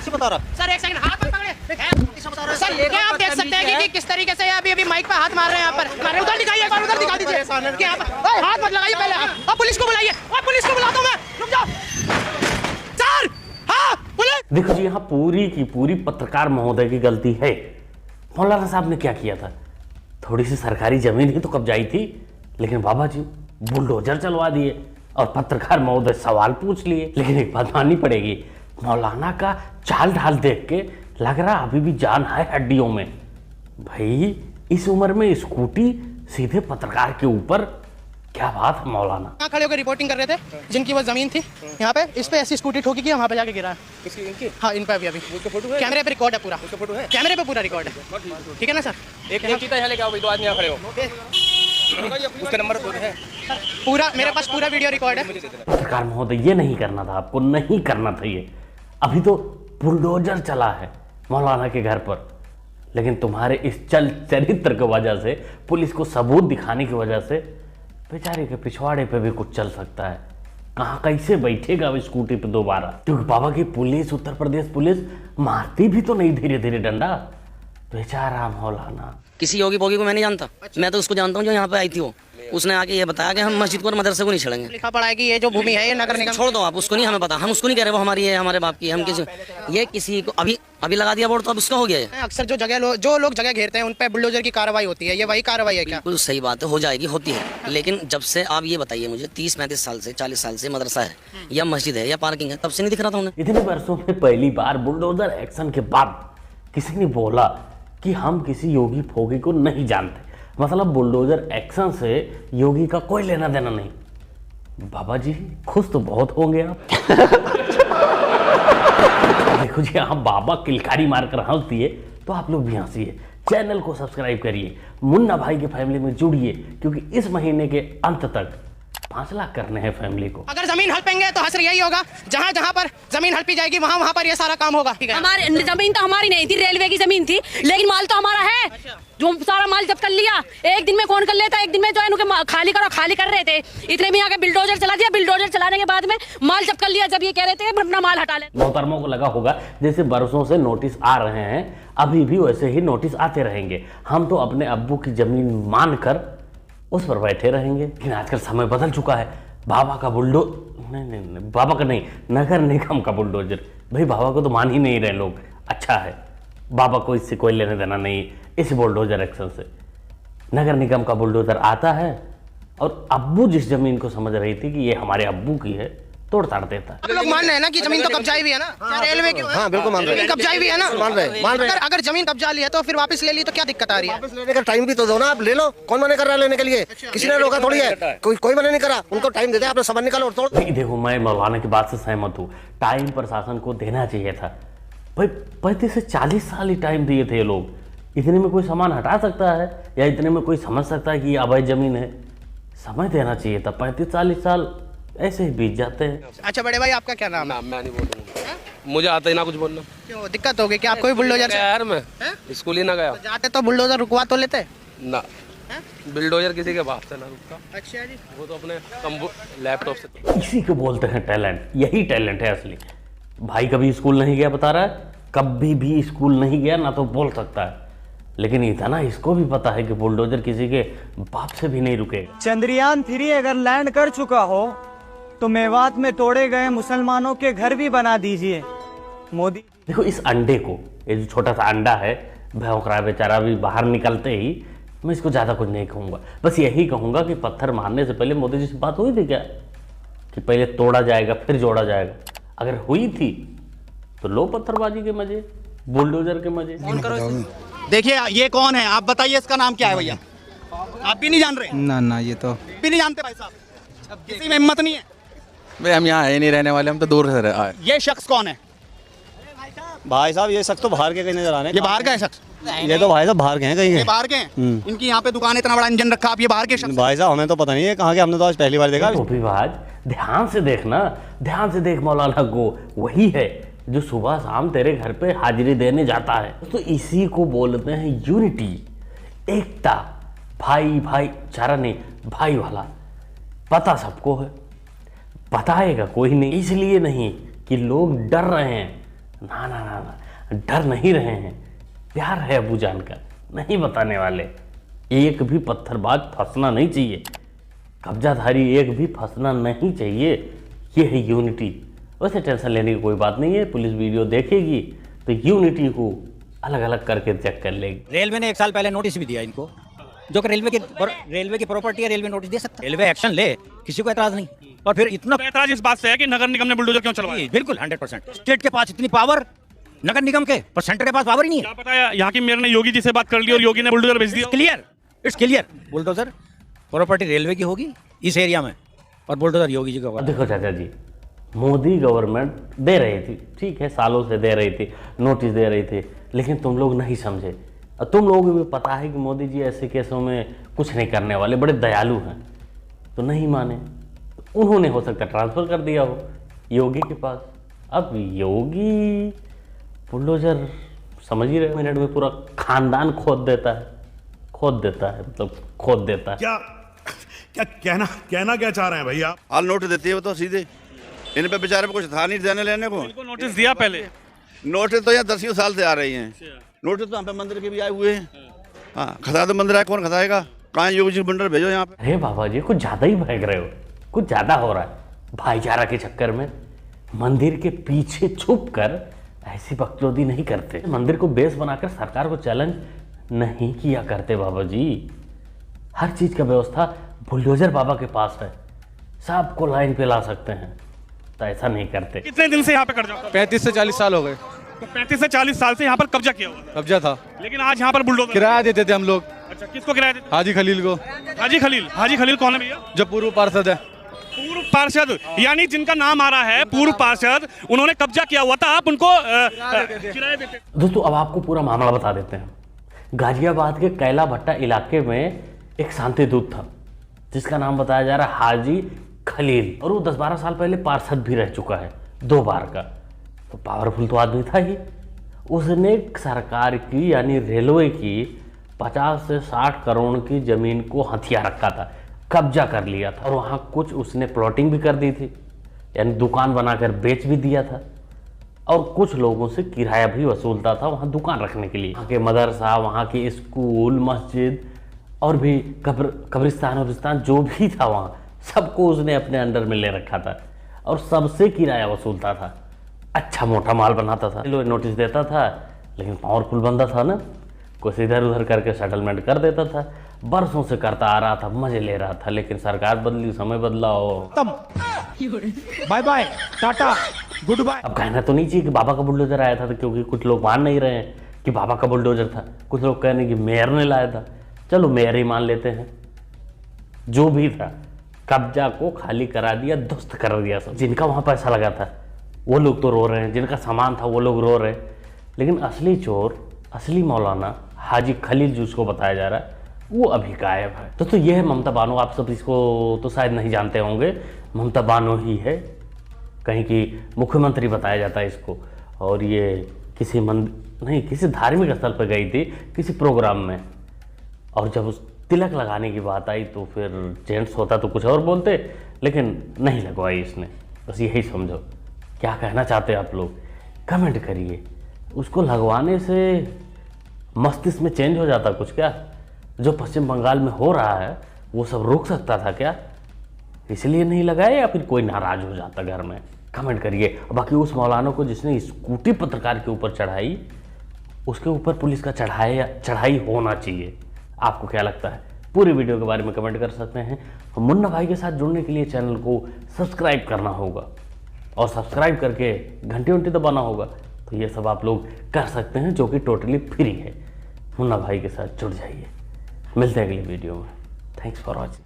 बता रहा सर एक सेकंड, हाथ मत पकड़े सर। ये क्या आप देख सकते हैं कि किस तरीके से अभी माइक पे हाथ मार रहे हैं यहाँ पर। उधर दिखाइए, उधर दिखा दीजिए। हाथ मत लगाइए पहले। अब पुलिस को बुलाइए, अब पुलिस को बुलाता हूँ मैं। रुक जाओ सर। हाँ पुलिस। देखो जी, यहाँ पूरी की पूरी पत्रकार महोदय की गलती है। मौलाना साहब ने क्या किया था, थोड़ी सी सरकारी जमीन ही तो कब्जाई थी, लेकिन बाबा जी बुलडोजर चलवा दिए और पत्रकार महोदय सवाल पूछ लिए। लेकिन एक बात माननी पड़ेगी, मौलाना का चाल ढाल देख के लग रहा अभी भी जान है हड्डियों में। भाई इस उम्र में स्कूटी सीधे पत्रकार के ऊपर, क्या बात है मौलाना। यहाँ खड़े होकर रिपोर्टिंग कर रहे थे, जिनकी वो जमीन थी यहाँ पे, इस पे ऐसी स्कूटी ठोकी की, वहाँ पे जाके गिरा। इनकी? हाँ इन पे अभी कैमरे पे रिकॉर्ड है पूरा। फोटो है? कैमरे पे पूरा रिकॉर्ड है, ठीक है ना सर। एक चीता यहाँ लेके आओ भाई, दो आदमी यहाँ खड़े हो। उसका नंबर है पूरा, मेरे पास पूरा वीडियो रिकॉर्ड है। पत्रकार महोदय ये नहीं करना था, आपको नहीं करना था ये। अभी तो बुलडोजर चला है मौलाना के घर पर, लेकिन तुम्हारे इस चरित्र की वजह से, पुलिस को सबूत दिखाने की वजह से बेचारे के पिछवाड़े पे भी कुछ चल सकता है। कहाँ कैसे बैठेगा वो स्कूटी पे दोबारा, क्योंकि बाबा की पुलिस, उत्तर प्रदेश पुलिस मारती भी तो नहीं धीरे धीरे डंडा। बेचारा मौलाना। किसी योगी बोगी को मैं नहीं जानता। मैं तो उसको जानता हूँ जो यहाँ पे आई थी। वो उसने आके ये बताया कि हम मस्जिद को और मदरसे को नहीं छेड़ेंगे। लिखा पड़ा है कि ये जो भूमि है ये नगर निगम। छोड़ दो आप, उसको नहीं हमें पता, हम उसको नहीं कह रहे वो हमारी है, हमारे बाप की। हम किसी ये किसी को अभी लगा दिया बोर्ड तो अब उसका हो गया है। अक्सर जो लोग जगह घेरते हैं उन पे बुलडोजर की कार्रवाई होती है, ये वही कार्रवाई है क्या? बिल्कुल सही बात है, हो जाएगी, होती है। लेकिन जब से आप ये बताइए मुझे 30-35 साल से 40 साल से मदरसा है या मस्जिद है या पार्किंग है, तब से नहीं दिख रहा था उन्हें। इतने वर्षों में पहली बार बुलडोजर एक्शन के बाद किसी ने बोला कि हम किसी योगी फोगी को नहीं जानते। मतलब बुलडोजर एक्शन से योगी का कोई लेना देना नहीं। बाबा जी खुश तो बहुत होंगे आप। देखो जी, यहाँ बाबा किलकारी मारकर हंस दिए तो आप लोग भी हंसिए। चैनल को सब्सक्राइब करिए, मुन्ना भाई के फैमिली में जुड़िए, क्योंकि इस महीने के अंत तक 5 लाख करने हैं फैमिली को। अगर जमीन हड़पेंगे तो हसर यही होगा, जहाँ जहाँ पर जमीन हड़पी जाएगी वहाँ पर ये सारा काम होगा। हमारी जमीन तो हमारी नहीं थी, रेलवे की जमीन थी, लेकिन माल तो हमारा है। जो सारा माल जब कर लिया, एक दिन में कौन कर लेता, एक दिन में जो है उनके खाली करो, खाली कर रहे थे, इतने में आके बिल्डोजर चला दिया। बिल्डोजर चलाने के बाद में माल जब कर लिया, जब ये कह रहे थे अपना माल हटा ले। मोहतरमों को लगा होगा जैसे बरसों से नोटिस आ रहे हैं, अभी भी वैसे ही नोटिस आते रहेंगे। हम तो अपने अब्बू की जमीन मानकर उस पर बैठे रहेंगे। लेकिन आजकल समय बदल चुका है। बाबा का नहीं, बाबा का नहीं, नगर निगम का बुलडोजर। भाई बाबा को तो मान ही नहीं रहे लोग। अच्छा है, बाबा को इससे कोई लेने देना नहीं इस बुलडोजर एक्शन से। नगर निगम का बुलडोजर आता है और अब्बू जिस जमीन को समझ रही थी कि ये हमारे अब्बू की है, तोड़ ताड़ देता है। आप लोग मान रहे हैं ना कि जमीन तो कब्जाई भी है ना, रेलवे की। हाँ बिल्कुल मान रहे हैं, कब्जाई भी है ना, मान रहे। अगर जमीन कब्जा ली है तो फिर वापस ले ली तो क्या दिक्कत आ रही है? वापस लेने का टाइम भी तो दो ना, आप ले लो। कौन मना कर रहा है लेने के लिए? किसी ने रोका थोड़ी है, कोई मना नहीं करा। उनको टाइम देते, आपने सामान निकालो और तोड़। देखो, मैं मौलाना की बात से सहमत हूँ, टाइम प्रशासन को देना चाहिए था। भाई 35 से 40 साल ही टाइम दिए थे ये लोग। इतने में कोई सामान हटा सकता है या इतने में कोई समझ सकता है कि ये अवैध जमीन है? समय देना चाहिए था। 35-40 साल ऐसे ही बीत जाते हैं। अच्छा बड़े भाई, आपका क्या नाम है? मैं नहीं बोलूंगा, मुझे आता ही ना कुछ बोलना। क्यों दिक्कत होगी क्या आपको भी बुलडोजर से? यार मैं स्कूल ही ना गया। जाते तो बुलडोजर रुकवा तो लेते ना। बिल्डोजर किसी के बाप से ना रुकता। अच्छा जी, वो तो अपने लैपटॉप से। इसी को बोलते हैं टैलेंट। यही टैलेंट है असली। भाई कभी स्कूल नहीं गया बता रहा है, कभी भी स्कूल नहीं गया ना तो बोल सकता है, लेकिन इतना इसको भी पता है कि बुलडोजर किसी के बाप से भी नहीं रुकेगा। चंद्रयान 3 अगर लैंड कर चुका हो तो मेवात में तोड़े गए मुसलमानों के घर भी बना दीजिए मोदी। देखो इस अंडे को, ये जो छोटा सा अंडा है, भौंक रहा है बेचारा, अभी बाहर निकलते ही मैं इसको ज़्यादा कुछ नहीं कहूँगा। बस यही कहूँगा कि पत्थर मारने से पहले मोदी जी से बात हुई थी क्या कि पहले तोड़ा जाएगा फिर जोड़ा जाएगा? अगर हुई थी तो लो पत्थरबाजी के मजे, बुलडोजर के मजे। देखिए ये कौन है आप बताइए, इसका नाम क्या है भैया? आप भी नहीं जान रहे? ना ये तो भी नहीं जानते भाई साहब, किसी में हिम्मत नहीं है। भाई हम यहाँ है नहीं रहने वाले, हम तो दूर से आए। ये शख्स कौन है? भाई साहब ये शख्स तो बाहर के कहीं नजर आ रहे हैं। ये बाहर का है शख्स? ये तो भाई साहब बाहर के हैं कहीं ये बाहर के हैं? इनकी यहाँ पे दुकान, इतना बड़ा इंजन रखा, आप ये बाहर के शख्स? भाई साहब हमें तो पता नहीं है कहाँ के, हमने तो आज पहली बार देखा। टोपीबाज, ध्यान से देखना, ध्यान से देख मौलाना को। वही है जो सुबह शाम तेरे घर पे हाजिरी देने जाता है। तो इसी को बोलते हैं यूनिटी, एकता। भाई भाईचारा नहीं, भाई वाला। पता सबको है, बताएगा कोई नहीं। इसलिए नहीं कि लोग डर रहे हैं, ना ना ना ना, डर नहीं रहे हैं, प्यार है अबू जान का, नहीं बताने वाले। एक भी पत्थरबाज फंसना नहीं चाहिए, कब्जाधारी एक भी फंसना नहीं चाहिए। ये है यूनिटी। वैसे टेंशन लेने की कोई बात नहीं है, पुलिस वीडियो देखेगी तो यूनिटी को अलग अलग करके चेक कर लेगी। रेलवे ने 1 साल पहले नोटिस भी दिया इनको, जो कि रेलवे की प्रॉपर्टी है, रेलवे नोटिस दे सकता है, रेलवे एक्शन ले, किसी को एतराज नहीं। और फिर इतना एतराज इस बात से है कि नगर निगम ने बुलडोजर क्यों चलवाया? बिल्कुल 100%। स्टेट के पास इतनी पावर, नगर निगम के, पर सेंटर के पास पावर ही नहीं है। क्या पता है यहाँ की मेयर ने योगी जी से बात कर ली और योगी ने बुलडोजर भेज दिया। Clear, it's clear. Bulldozer property railway की होगी इस एरिया में, और बुलडोजर योगी जी का होगा। देखो चाचा जी, मोदी गवर्नमेंट दे रही थी, ठीक है, सालों से दे रही थी, नोटिस दे रही थी, लेकिन तुम लोग नहीं समझे। और तुम लोगों को भी पता है कि मोदी जी ऐसे केसों में कुछ नहीं करने वाले, बड़े दयालु हैं, तो नहीं माने। तो उन्होंने हो सकता ट्रांसफ़र कर दिया हो योगी के पास। अब योगी बुलडोजर समझ ही रहे, मिनट में पूरा खानदान खोद देता है, मतलब खोद देता है। क्या कहना क्या चाह रहे हैं भैया? हाल नोटिस देती है वो तो सीधे, इन पे बेचारे पे कुछ था नहीं देने लेने को। इनको नोटिस दिया पहले? नोटिस तो यहाँ 10 साल से आ रही हैं। नोटिस तो यहाँ पे मंदिर के भी आए हुए हैं। हाँ, खसा तो मंदिर आए, कौन खसाएगा? कहाँ योगी जी बंडर भेजो यहाँ पे। अरे बाबा जी, कुछ ज़्यादा ही भाग रहे हो, कुछ ज़्यादा हो रहा है। भाईचारा के चक्कर में मंदिर के पीछे छुप कर ऐसी बकचोदी नहीं करते, मंदिर को बेस बनाकर सरकार को चैलेंज नहीं किया करते बाबा जी। हर चीज़ का व्यवस्था बुलडोजर बाबा के पास है, सबको लाइन पे ला सकते हैं, तो ऐसा नहीं करते। कितने दिन से यहाँ पे कब्जा? 35 से 40 साल हो गए। तो 35 से 40 साल से यहाँ पर कब्जा किया हुआ? कब्जा था, लेकिन आज यहाँ पर बुलडोजर किराया देते थे हम लोग। अच्छा, किसको किराया देते? हाजी खलील को। हाजी खलील कौन है भैया? जो पूर्व पार्षद है। पूर्व पार्षद, यानी जिनका नाम आ रहा है पूर्व पार्षद, उन्होंने कब्जा किया हुआ था, आप उनको किराया देते। दोस्तों अब आपको पूरा मामला बता देते हैं। गाजियाबाद के कैला भट्टा इलाके में एक शांति दूत था जिसका नाम बताया जा रहा है हाजी खलील, और वो 10-12 साल पहले पार्षद भी रह चुका है 2 बार का, तो पावरफुल तो आदमी था ही। उसने सरकार की यानी रेलवे की 50 से 60 करोड़ की जमीन को हथिया रखा था, कब्जा कर लिया था, और वहाँ कुछ उसने प्लॉटिंग भी कर दी थी, यानी दुकान बनाकर बेच भी दिया था, और कुछ लोगों से किराया भी वसूलता था वहाँ दुकान रखने के लिए। वहाँ के मदरसा, वहाँ के स्कूल, मस्जिद और भी कब्रिस्तान जो भी था वहाँ, सबको उसने अपने अंडर में ले रखा था और सबसे किराया वसूलता था। अच्छा मोटा माल बनाता था, लोग नोटिस देता था, लेकिन पावरफुल बंदा था ना, कुछ इधर उधर करके सेटलमेंट कर देता था। बरसों से करता आ रहा था, मजे ले रहा था, लेकिन सरकार बदली, समय बदला हो, bye bye tata good bye. अब कहना तो नहीं चाहिए कि बाबा का बुलडोजर आया था, तो क्योंकि कुछ लोग मान नहीं रहे हैं कि बाबा का बुलडोजर था, कुछ लोग कह रहे हैं कि मेयर ने लाया था। चलो मेयर ही मान लेते हैं, जो भी था कब्जा को खाली करा दिया, ध्वस्त कर दिया सब। जिनका वहाँ पैसा लगा था वो लोग तो रो रहे हैं, जिनका सामान था वो लोग रो रहे हैं, लेकिन असली चोर, असली मौलाना हाजी खलील जिसको बताया जा रहा है, वो अभी गायब है। तो ये है ममता बानो। आप सब इसको तो शायद नहीं जानते होंगे, ममता बानो ही है, कहीं की मुख्यमंत्री बताया जाता है इसको। और ये किसी किसी धार्मिक स्थल पर गई थी किसी प्रोग्राम में, और जब उस तिलक लगाने की बात आई तो फिर जेंट्स होता तो कुछ और बोलते, लेकिन नहीं लगवाई इसने। बस यही समझो। क्या कहना चाहते हैं आप लोग, कमेंट करिए। उसको लगवाने से मस्तिष्क में चेंज हो जाता कुछ क्या? जो पश्चिम बंगाल में हो रहा है वो सब रोक सकता था क्या? इसलिए नहीं लगाया, या फिर कोई नाराज हो जाता घर में? कमेंट करिए। बाकी उस मौलाना को जिसने स्कूटी पत्रकार के ऊपर चढ़ाई, उसके ऊपर पुलिस का चढ़ाई होना चाहिए। आपको क्या लगता है? पूरी वीडियो के बारे में कमेंट कर सकते हैं। मुन्ना भाई के साथ जुड़ने के लिए चैनल को सब्सक्राइब करना होगा, और सब्सक्राइब करके घंटी दबाना होगा। तो ये सब आप लोग कर सकते हैं, जो कि टोटली फ्री है। मुन्ना भाई के साथ जुड़ जाइए। मिलते हैं अगली वीडियो में। Thanks for watching.